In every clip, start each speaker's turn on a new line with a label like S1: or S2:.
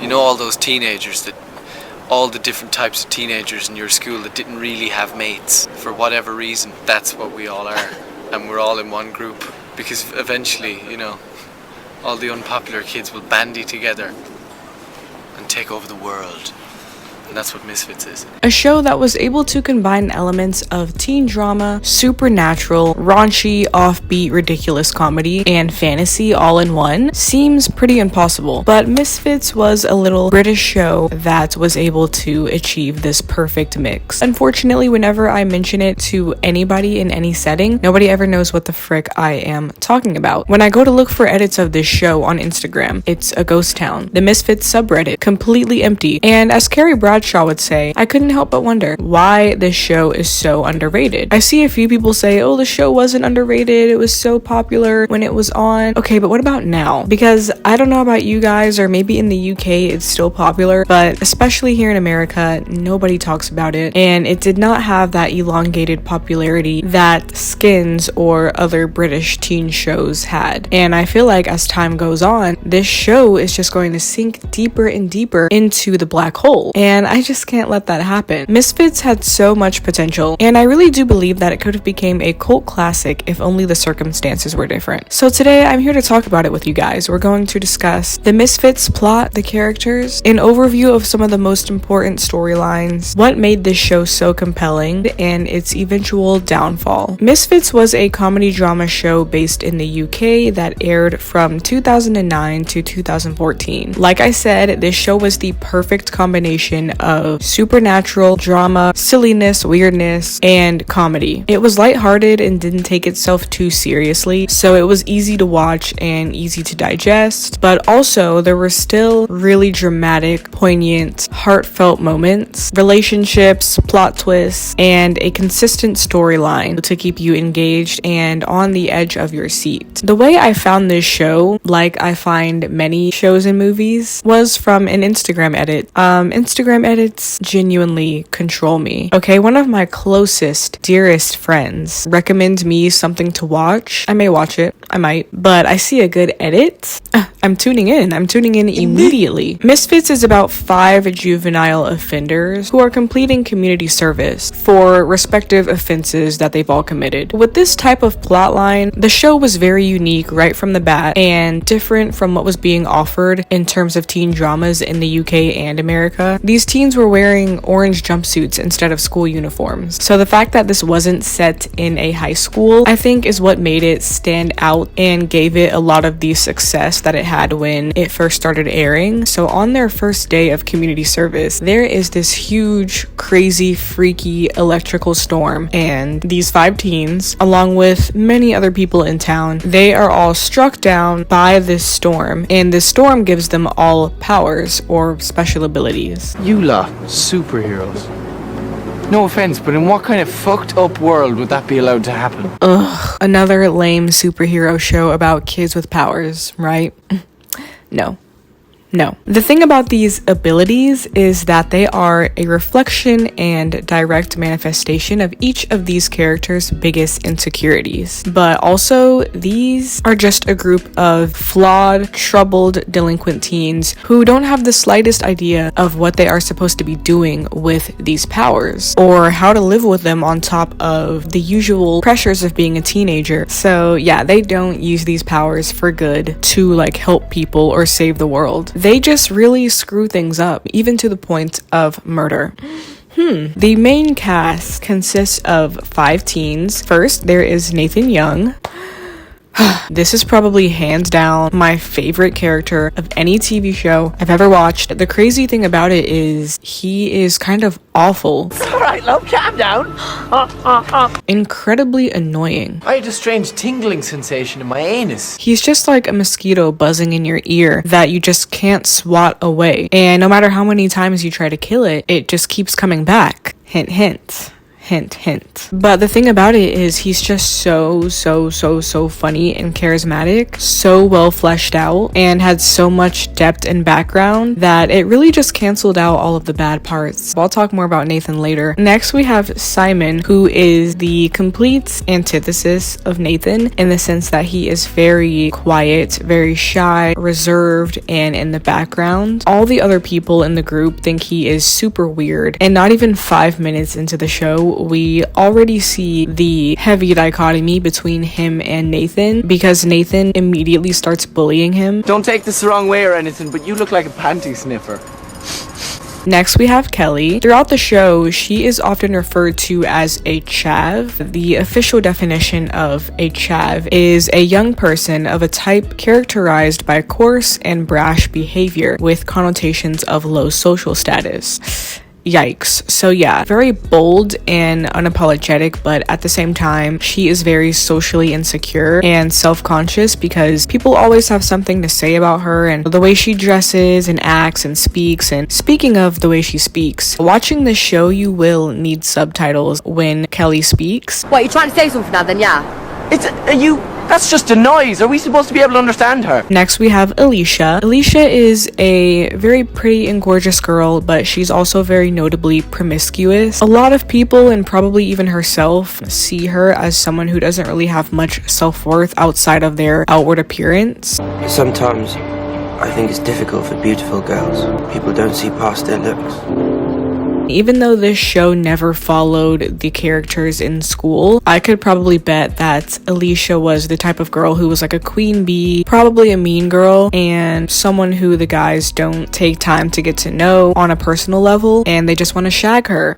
S1: You know, all those teenagers that, all the different types of teenagers in your school that didn't really have mates for whatever reason. That's what we all are. And we're all in one group. Because eventually, you know, all the unpopular kids will bandy together and take over the world. And that's what Misfits is.
S2: A show that was able to combine elements of teen drama, supernatural, raunchy, offbeat, ridiculous comedy, and fantasy all in one seems pretty impossible. But Misfits was a little British show that was able to achieve this perfect mix. Unfortunately, whenever I mention it to anybody in any setting, nobody ever knows what the frick I am talking about. When I go to look for edits of this show on Instagram, it's a ghost town. The Misfits subreddit, completely empty. And as Carrie Bradshaw would say, I couldn't help but wonder why this show is so underrated. I see a few people say, oh, the show wasn't underrated, it was so popular when it was on. Okay, but what about now? Because I don't know about you guys, or maybe in the UK it's still popular, but especially here in America, nobody talks about it, and it did not have that elongated popularity that Skins or other British teen shows had. And I feel like as time goes on, this show is just going to sink deeper and deeper into the black hole, and I just can't let that happen. Misfits had so much potential, and I really do believe that it could have become a cult classic if only the circumstances were different. So today I'm here to talk about it with you guys. We're going to discuss the Misfits plot, the characters, an overview of some of the most important storylines, what made this show so compelling, and its eventual downfall. Misfits was a comedy drama show based in the UK that aired from 2009 to 2014. Like I said, this show was the perfect combination of supernatural, drama, silliness, weirdness, and comedy. It was lighthearted and didn't take itself too seriously, so it was easy to watch and easy to digest, but also there were still really dramatic, poignant, heartfelt moments, relationships, plot twists, and a consistent storyline to keep you engaged and on the edge of your seat. The way I found this show, like I find many shows and movies, was from an Instagram edit. Instagram edits genuinely control me. Okay, one of my closest, dearest friends recommends me something to watch. I may watch it, I might, but I see a good edit, I'm tuning in immediately. Misfits is about 5 juvenile offenders who are completing community service for respective offenses that they've all committed. With this type of plotline, the show was very unique right from the bat and different from what was being offered in terms of teen dramas in the UK and America. These teens were wearing orange jumpsuits instead of school uniforms. So the fact that this wasn't set in a high school, I think, is what made it stand out and gave it a lot of the success that it had when it first started airing. So on their first day of community service, there is this huge, crazy, freaky electrical storm, and these 5 teens, along with many other people in town, they are all struck down by this storm, and this storm gives them all powers or special abilities.
S3: You lot, superheroes. No offense, but in what kind of fucked up world would that be allowed to happen?
S2: Ugh, another lame superhero show about kids with powers, right? No. The thing about these abilities is that they are a reflection and direct manifestation of each of these characters' biggest insecurities. But also, these are just a group of flawed, troubled, delinquent teens who don't have the slightest idea of what they are supposed to be doing with these powers, or how to live with them on top of the usual pressures of being a teenager. So yeah, they don't use these powers for good to like help people or save the world. They just really screw things up, even to the point of murder. The main cast consists of 5 teens. First, there is Nathan Young. This is probably hands down my favorite character of any TV show I've ever watched. The crazy thing about it is he is kind of awful.
S3: Alright, love, calm down.
S2: Incredibly annoying.
S3: I had a strange tingling sensation in my anus.
S2: He's just like a mosquito buzzing in your ear that you just can't swat away. And no matter how many times you try to kill it, it just keeps coming back. Hint, hint. Hint, hint. But the thing about it is he's just so funny and charismatic, so well fleshed out, and had so much depth and background that it really just canceled out all of the bad parts. I'll talk more about Nathan later. Next, we have Simon, who is the complete antithesis of Nathan in the sense that he is very quiet, very shy, reserved, and in the background. All the other people in the group think he is super weird, and not even 5 minutes into the show, we already see the heavy dichotomy between him and Nathan, because Nathan immediately starts bullying him.
S3: Don't take this the wrong way or anything, but you look like a panty sniffer.
S2: Next, we have Kelly. Throughout the show, she is often referred to as a chav. The official definition of a chav is a young person of a type characterized by coarse and brash behavior with connotations of low social status. Yikes. So yeah, very bold and unapologetic, but at the same time, she is very socially insecure and self-conscious because people always have something to say about her and the way she dresses and acts and speaks. And speaking of the way she speaks, watching this show, you will need subtitles when Kelly speaks.
S4: What, you trying to say something now then, yeah?
S3: That's just a noise. Are we supposed to be able to understand her?
S2: Next, we have Alicia. Alicia is a very pretty and gorgeous girl, but she's also very notably promiscuous. A lot of people, and probably even herself, see her as someone who doesn't really have much self-worth outside of their outward appearance.
S5: Sometimes I think it's difficult for beautiful girls. People don't see past their looks.
S2: Even though this show never followed the characters in school, I could probably bet that Alicia was the type of girl who was like a queen bee, probably a mean girl, and someone who the guys don't take time to get to know on a personal level, and they just want to shag her.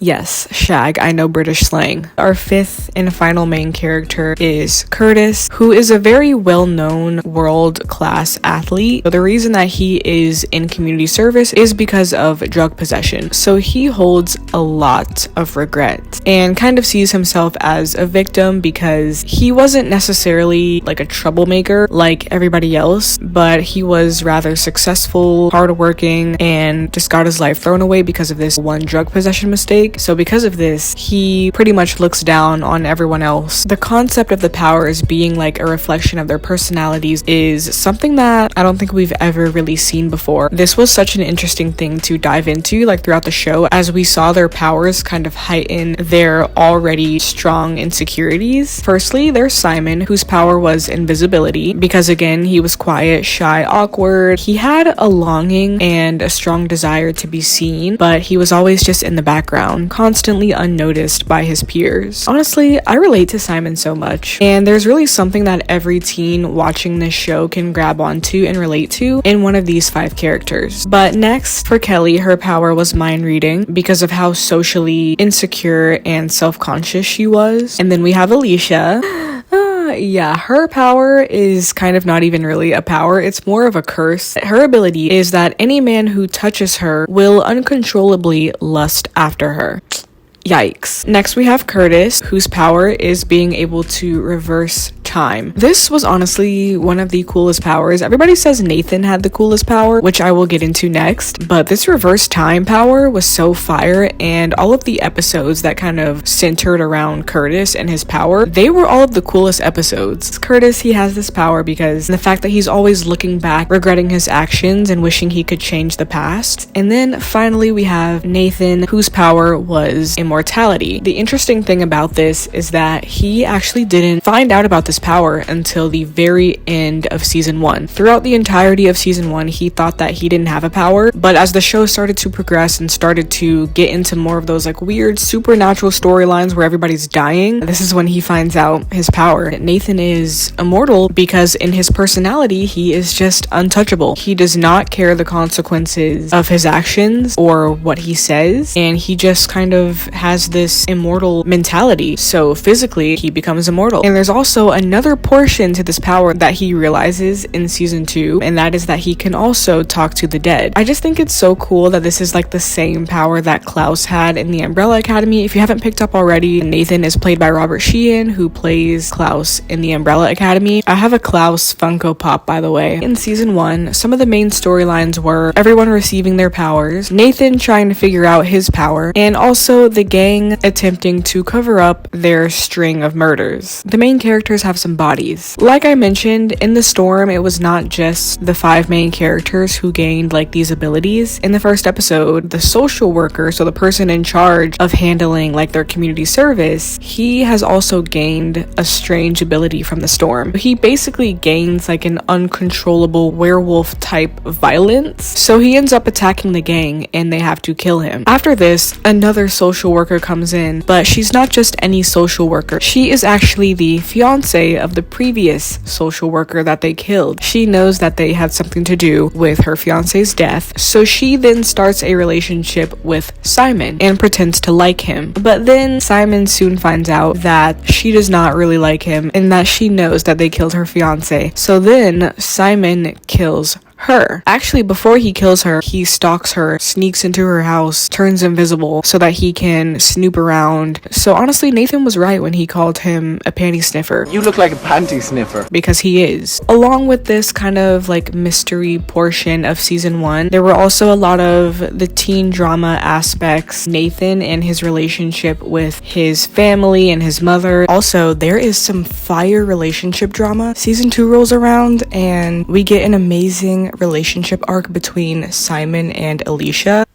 S2: Yes, shag, I know British slang. Our fifth and final main character is Curtis, who is a very well-known world-class athlete. The reason that he is in community service is because of drug possession. So he holds a lot of regret and kind of sees himself as a victim because he wasn't necessarily like a troublemaker like everybody else, but he was rather successful, hardworking, and just got his life thrown away because of this one drug possession mistake. So because of this, he pretty much looks down on everyone else. The concept of the powers being like a reflection of their personalities is something that I don't think we've ever really seen before. This was such an interesting thing to dive into like throughout the show, as we saw their powers kind of heighten their already strong insecurities. Firstly, there's Simon, whose power was invisibility, because again, he was quiet, shy, awkward. He had a longing and a strong desire to be seen, but he was always just in the background, constantly unnoticed by his peers. Honestly, I relate to Simon so much, and there's really something that every teen watching this show can grab onto and relate to in one of these 5 characters. But next, for Kelly, her power was mind reading because of how socially insecure and self-conscious she was. And then we have Alicia. Yeah, her power is kind of not even really a power, it's more of a curse. Her ability is that any man who touches her will uncontrollably lust after her. Yikes. Next, we have Curtis, whose power is being able to reverse time. This was honestly one of the coolest powers. Everybody says Nathan had the coolest power, which I will get into next, but this reverse time power was so fire, and all of the episodes that kind of centered around Curtis and his power, they were all of the coolest episodes. Curtis, he has this power because the fact that he's always looking back, regretting his actions and wishing he could change the past. And then finally we have Nathan, whose power was immortality. The interesting thing about this is that he actually didn't find out about this power until the very end of season 1. Throughout the entirety of season 1, he thought that he didn't have a power, but as the show started to progress and started to get into more of those like weird supernatural storylines where everybody's dying, this is when he finds out his power. Nathan is immortal because in his personality, he is just untouchable. He does not care the consequences of his actions or what he says, and he just kind of has this immortal mentality. So physically, he becomes immortal. And there's also a another portion to this power that he realizes in season 2, and that is that he can also talk to the dead. I just think it's so cool that this is like the same power that Klaus had in the Umbrella Academy. If you haven't picked up already, Nathan is played by Robert Sheehan, who plays Klaus in the Umbrella Academy. I have a Klaus Funko Pop, by the way. In season 1, some of the main storylines were everyone receiving their powers, Nathan trying to figure out his power, and also the gang attempting to cover up their string of murders. The main characters have some bodies. Like I mentioned, in the storm, it was not just the 5 main characters who gained like these abilities. In the first episode, the social worker, so the person in charge of handling like their community service, he has also gained a strange ability from the storm. He basically gains like an uncontrollable werewolf type violence, so he ends up attacking the gang and they have to kill him. After this, another social worker comes in, but she's not just any social worker. She is actually the fiance of the previous social worker that they killed. She knows that they had something to do with her fiance's death, so she then starts a relationship with Simon and pretends to like him. But then Simon soon finds out that she does not really like him and that she knows that they killed her fiance. So then Simon kills her. Actually, before he kills her, he stalks her, sneaks into her house, turns invisible so that he can snoop around. So honestly, Nathan was right when he called him a panty sniffer.
S3: You look like a panty sniffer.
S2: Because he is. Along with this kind of like mystery portion of season 1, there were also a lot of the teen drama aspects, Nathan and his relationship with his family and his mother. Also, there is some fire relationship drama. Season 2 rolls around and we get an amazing relationship arc between Simon and Alicia.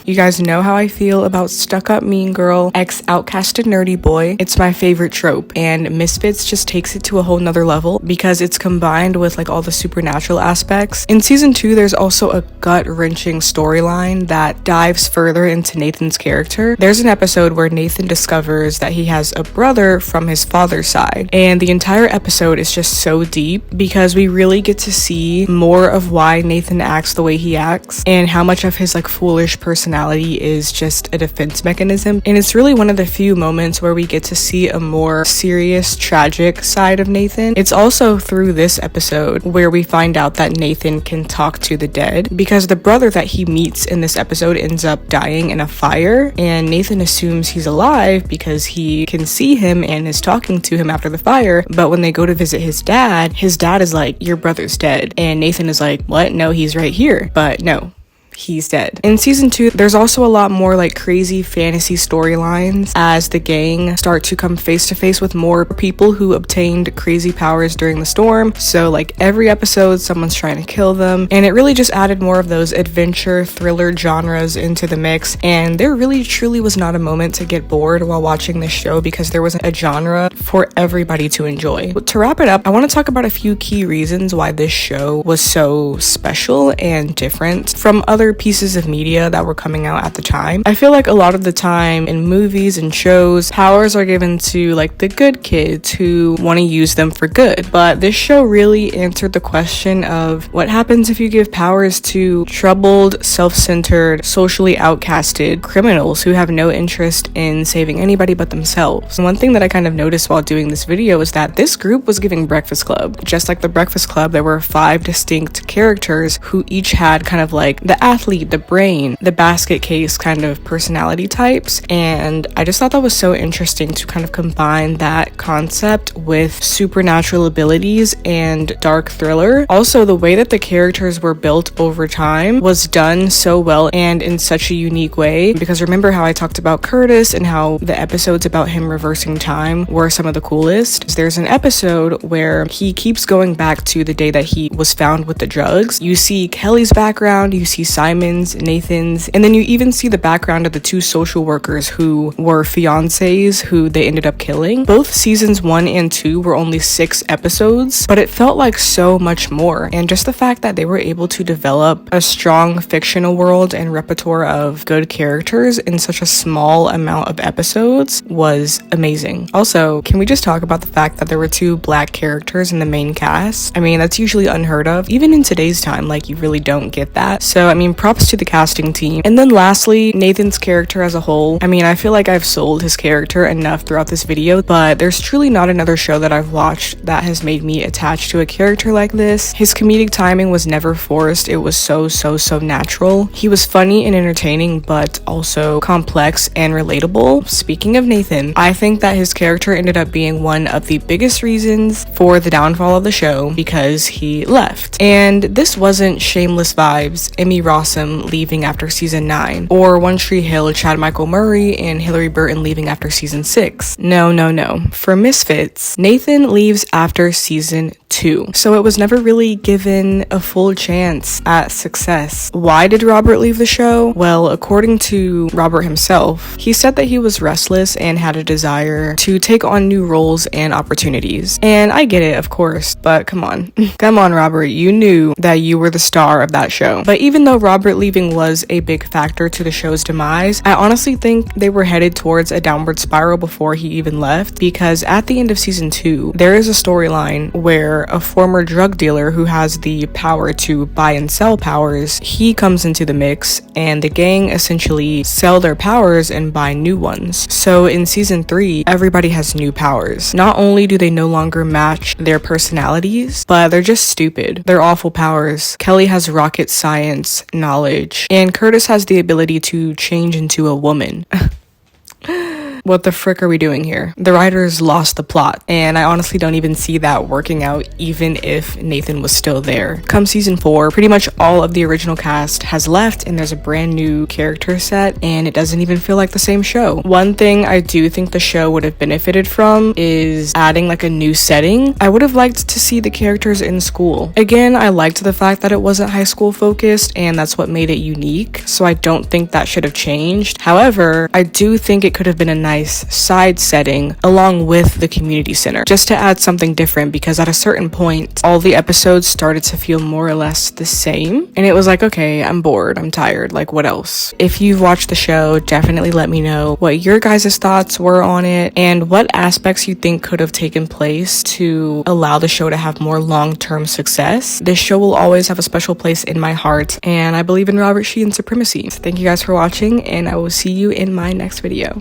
S2: You guys know how I feel about stuck-up mean girl, ex-outcasted nerdy boy. It's my favorite trope, and Misfits just takes it to a whole nother level because it's combined with like all the supernatural aspects. In season 2, there's also a gut-wrenching storyline that dives further into Nathan's character. There's an episode where Nathan discovers that he has a brother from his father's side, and the entire episode is just so deep because we really get to see more of why Nathan acts the way he acts and how much of his like foolish personality is just a defense mechanism. And it's really one of the few moments where we get to see a more serious, tragic side of Nathan. It's also through this episode where we find out that Nathan can talk to the dead, because the brother that he meets in this episode ends up dying in a fire, and Nathan assumes he's alive because he can see him and is talking to him after the fire. But when they go to visit his dad is like, your brother's dead. And Nathan is like, what? No, he's right here. But no, he's dead. In season 2, there's also a lot more like crazy fantasy storylines as the gang start to come face to face with more people who obtained crazy powers during the storm. So like every episode, someone's trying to kill them, and it really just added more of those adventure thriller genres into the mix. And there really truly was not a moment to get bored while watching this show because there was a genre for everybody to enjoy. But to wrap it up, I want to talk about a few key reasons why this show was so special and different from other pieces of media that were coming out at the time. I feel like a lot of the time in movies and shows, powers are given to like the good kids who want to use them for good. But this show really answered the question of what happens if you give powers to troubled, self-centered, socially outcasted criminals who have no interest in saving anybody but themselves. And one thing that I kind of noticed while doing this video is that this group was giving Breakfast Club. Just like the Breakfast Club, there were 5 distinct characters who each had kind of like the athlete, the brain, the basket case kind of personality types. And I just thought that was so interesting to kind of combine that concept with supernatural abilities and dark thriller. Also, the way that the characters were built over time was done so well and in such a unique way, because remember how I talked about Curtis and how the episodes about him reversing time were some of the coolest? There's an episode where he keeps going back to the day that he was found with the drugs. You see Kelly's background, you see Simon's, Nathan's, and then you even see the background of the 2 social workers who were fiancés who they ended up killing. Both seasons 1 and 2 were only 6 episodes, but it felt like so much more. And just the fact that they were able to develop a strong fictional world and repertoire of good characters in such a small amount of episodes was amazing. Also, can we just talk about the fact that there were 2 black characters in the main cast? I mean, that's usually unheard of. Even in today's time, like, you really don't get that. So, I mean, and props to the casting team. And then lastly, Nathan's character as a whole. I mean, I feel like I've sold his character enough throughout this video, but there's truly not another show that I've watched that has made me attached to a character like this. His comedic timing was never forced. It was so natural. He was funny and entertaining, but also complex and relatable. Speaking of Nathan, I think that his character ended up being one of the biggest reasons for the downfall of the show because he left. And this wasn't Shameless vibes, Emmy Rossum leaving after season 9, or One Tree Hill, Chad Michael Murray and Hilary Burton leaving after season 6. No. For Misfits, Nathan leaves after season 2. So it was never really given a full chance at success. Why did Robert leave the show? Well, according to Robert himself, he said that he was restless and had a desire to take on new roles and opportunities. And I get it, of course, but come on. Come on, Robert, you knew that you were the star of that show. But even though Robert leaving was a big factor to the show's demise, I honestly think they were headed towards a downward spiral before he even left, because at the end of season 2, there is a storyline where a former drug dealer who has the power to buy and sell powers, he comes into the mix, and the gang essentially sell their powers and buy new ones. So in season 3, everybody has new powers. Not only do they no longer match their personalities, but they're just stupid. They're awful powers. Kelly has rocket science knowledge, and Curtis has the ability to change into a woman. What the frick are we doing here? The writers lost the plot, and I honestly don't even see that working out even if Nathan was still there. Come season 4, pretty much all of the original cast has left and there's a brand new character set, and it doesn't even feel like the same show. One thing I do think the show would have benefited from is adding like a new setting. I would have liked to see the characters in school. Again, I liked the fact that it wasn't high school focused, and that's what made it unique, so I don't think that should have changed. However, I do think it could have been a nice side setting along with the community center, just to add something different, because at a certain point all the episodes started to feel more or less the same, and it was like, okay, I'm bored, I'm tired, like what else? If you've watched the show, definitely let me know what your guys' thoughts were on it and what aspects you think could have taken place to allow the show to have more long-term success. This show will always have a special place in my heart, and I believe in Robert Sheehan's supremacy. Thank you guys for watching, and I will see you in my next video.